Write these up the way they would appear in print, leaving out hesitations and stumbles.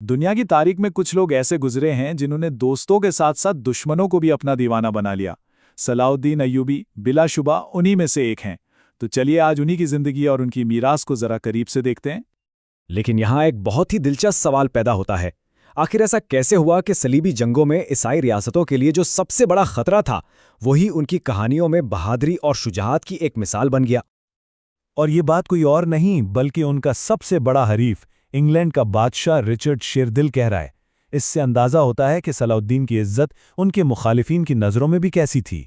دنیا کی تاریخ میں کچھ لوگ ایسے گزرے ہیں جنہوں نے دوستوں کے ساتھ ساتھ دشمنوں کو بھی اپنا دیوانہ بنا لیا۔ صلاح الدین ایوبی بلا شبہ انہی میں سے ایک ہیں۔ تو چلیے آج انہی کی زندگی اور ان کی میراث کو ذرا قریب سے دیکھتے ہیں۔ لیکن یہاں ایک بہت ہی دلچسپ سوال پیدا ہوتا ہے، آخر ایسا کیسے ہوا کہ صلیبی جنگوں میں عیسائی ریاستوں کے لیے جو سب سے بڑا خطرہ تھا وہی ان کی کہانیوں میں بہادری اور شجاعت کی ایک مثال بن گیا؟ اور یہ بات کوئی اور نہیں بلکہ ان کا سب سے بڑا حریف انگلینڈ کا بادشاہ رچرڈ شیردل کہہ رہا ہے۔ اس سے اندازہ ہوتا ہے کہ صلاح الدین کی عزت ان کے مخالفین کی نظروں میں بھی کیسی تھی۔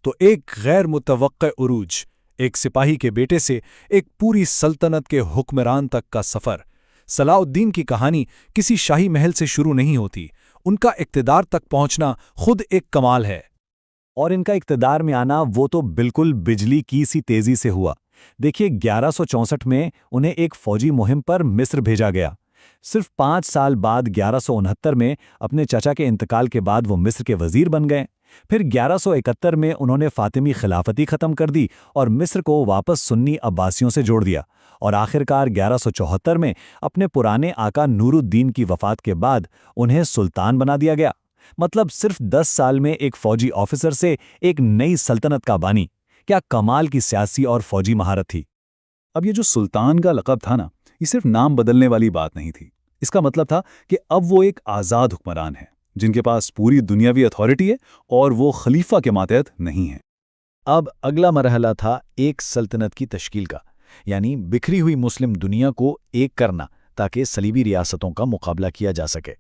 تو ایک غیر متوقع عروج، ایک سپاہی کے بیٹے سے ایک پوری سلطنت کے حکمران تک کا سفر۔ صلاح الدین کی کہانی کسی شاہی محل سے شروع نہیں ہوتی، ان کا اقتدار تک پہنچنا خود ایک کمال ہے۔ اور ان کا اقتدار میں آنا وہ تو بالکل بجلی کی سی تیزی سے ہوا۔ دیکھیے 1164 میں انہیں ایک فوجی مہم پر مصر بھیجا گیا۔ صرف 5 سال بعد 1169 میں اپنے چچا کے انتقال کے بعد وہ مصر کے وزیر بن گئے۔ پھر 1171 میں انہوں نے فاطمی خلافتی ختم کر دی اور مصر کو واپس سنی عباسیوں سے جوڑ دیا، اور آخرکار 1174 میں اپنے پرانے آقا نور الدین کی وفات کے بعد انہیں سلطان بنا دیا گیا۔ مطلب صرف 10 سال میں ایک فوجی آفیسر سے ایک نئی سلطنت کا بانی۔ کیا کمال کی سیاسی اور فوجی مہارت تھی۔ اب یہ جو سلطان کا لقب تھا نا، یہ صرف نام بدلنے والی بات نہیں تھی۔ اس کا مطلب تھا کہ اب وہ ایک آزاد حکمران ہیں جن کے پاس پوری دنیاوی اتھارٹی ہے اور وہ خلیفہ کے ماتحت نہیں ہیں۔ اب اگلا مرحلہ تھا ایک سلطنت کی تشکیل کا، یعنی بکھری ہوئی مسلم دنیا کو ایک کرنا تاکہ صلیبی ریاستوں کا مقابلہ کیا جا سکے۔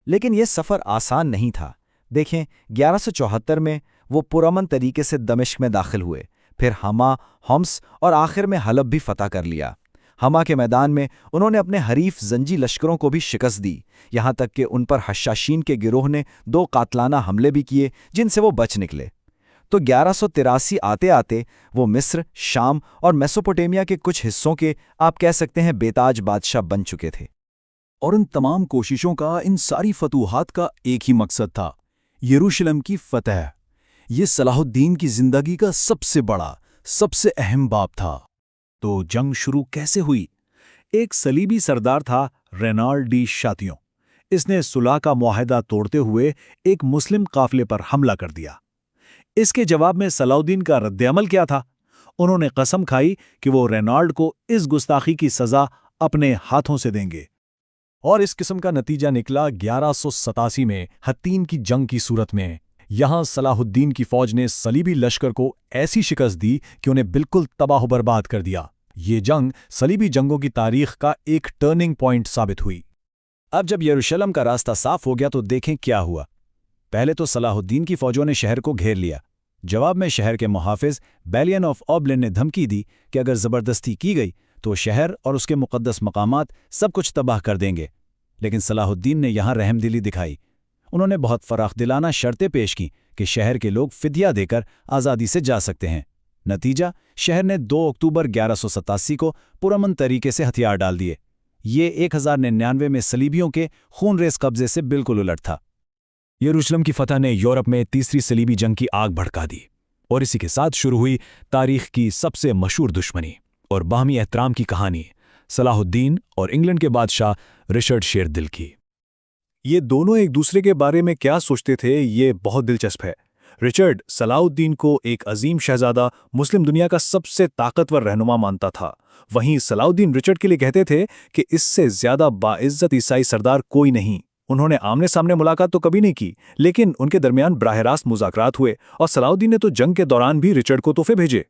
لیکن یہ سفر آسان نہیں تھا۔ دیکھیں 1174 میں وہ پرامن طریقے سے دمشق میں داخل ہوئے، پھر حما، حمص اور آخر میں حلب بھی فتح کر لیا۔ حما کے میدان میں انہوں نے اپنے حریف زنجی لشکروں کو بھی شکست دی، یہاں تک کہ ان پر حشاشین کے گروہ نے 2 قاتلانہ حملے بھی کیے جن سے وہ بچ نکلے۔ تو 1183 آتے آتے وہ مصر، شام اور میسوپوٹیمیا کے کچھ حصوں کے آپ کہہ سکتے ہیں بیتاج بادشاہ بن چکے تھے۔ اور ان تمام کوششوں کا، ان ساری فتوحات کا ایک ہی مقصد تھا، یروشلم کی فتح۔ یہ صلاح الدین کی زندگی کا سب سے بڑا، سب سے اہم باب تھا۔ تو جنگ شروع کیسے ہوئی؟ ایک صلیبی سردار تھا رینالڈ ڈی شاتیوں۔ اس نے صلح کا معاہدہ توڑتے ہوئے ایک مسلم قافلے پر حملہ کر دیا۔ اس کے جواب میں صلاح الدین کا رد عمل کیا تھا؟ انہوں نے قسم کھائی کہ وہ رینالڈ کو اس گستاخی کی سزا اپنے ہاتھوں سے دیں گے۔ اور اس قسم کا نتیجہ نکلا 1187 میں حطین کی جنگ کی صورت میں۔ یہاں صلاح الدین کی فوج نے صلیبی لشکر کو ایسی شکست دی کہ انہیں بالکل تباہ و برباد کر دیا۔ یہ جنگ صلیبی جنگوں کی تاریخ کا ایک ٹرننگ پوائنٹ ثابت ہوئی۔ اب جب یروشلم کا راستہ صاف ہو گیا تو دیکھیں کیا ہوا۔ پہلے تو صلاح الدین کی فوجوں نے شہر کو گھیر لیا۔ جواب میں شہر کے محافظ بیلین آف اوبلن نے دھمکی دی کہ اگر زبردستی کی گئی تو شہر اور اس کے مقدس مقامات سب کچھ تباہ کر دیں گے۔ لیکن صلاح الدین نے یہاں رحم دلی دکھائی۔ انہوں نے بہت فراخ دلانہ شرطیں پیش کیں کہ شہر کے لوگ فدیہ دے کر آزادی سے جا سکتے ہیں۔ نتیجہ، شہر نے 2 اکتوبر 1187 کو پرامن طریقے سے ہتھیار ڈال دیے۔ یہ 1099 میں صلیبیوں کے خون ریز قبضے سے بالکل الٹ تھا۔ یروشلم کی فتح نے یورپ میں تیسری صلیبی جنگ کی آگ بھڑکا دی، اور اسی کے ساتھ شروع ہوئی تاریخ کی سب سے مشہور دشمنی اور باہمی احترام کی کہانی، صلاح الدین اور انگلینڈ کے بادشاہ رچرڈ شیردل کی۔ یہ دونوں ایک دوسرے کے بارے میں کیا سوچتے تھے، یہ بہت دلچسپ ہے۔ رچرڈ صلاح الدین کو ایک عظیم شہزادہ، مسلم دنیا کا سب سے طاقتور رہنما مانتا تھا، وہیں صلاح الدین رچرڈ کے لیے کہتے تھے کہ اس سے زیادہ باعزت عیسائی سردار کوئی نہیں۔ انہوں نے آمنے سامنے ملاقات تو کبھی نہیں کی، لیکن ان کے درمیان براہ راست مذاکرات ہوئے، اور صلاح الدین نے تو جنگ کے دوران بھی رچرڈ کو تحفے بھیجے۔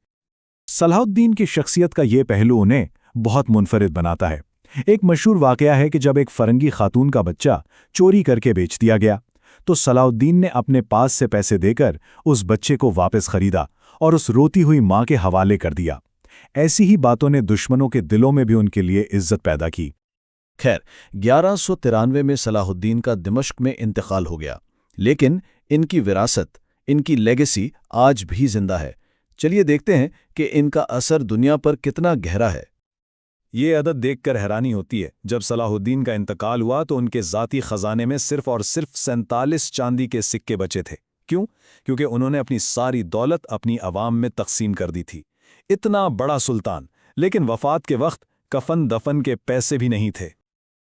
صلاح الدین کی شخصیت کا یہ پہلو انہیں بہت منفرد بناتا ہے۔ ایک مشہور واقعہ ہے کہ جب ایک فرنگی خاتون کا بچہ چوری کر کے بیچ دیا گیا تو صلاح الدین نے اپنے پاس سے پیسے دے کر اس بچے کو واپس خریدا اور اس روتی ہوئی ماں کے حوالے کر دیا۔ ایسی ہی باتوں نے دشمنوں کے دلوں میں بھی ان کے لیے عزت پیدا کی۔ خیر، 1193 میں صلاح الدین کا دمشق میں انتقال ہو گیا، لیکن ان کی وراثت، ان کی لیگیسی آج بھی زندہ ہے۔ چلیے دیکھتے ہیں کہ ان کا اثر دنیا پر کتنا گہرا ہے۔ یہ عدد دیکھ کر حیرانی ہوتی ہے۔ جب صلاح الدین کا انتقال ہوا تو ان کے ذاتی خزانے میں صرف اور صرف 47 چاندی کے سکے بچے تھے۔ کیوں؟ کیونکہ انہوں نے اپنی ساری دولت اپنی عوام میں تقسیم کر دی تھی۔ اتنا بڑا سلطان، لیکن وفات کے وقت کفن دفن کے پیسے بھی نہیں تھے۔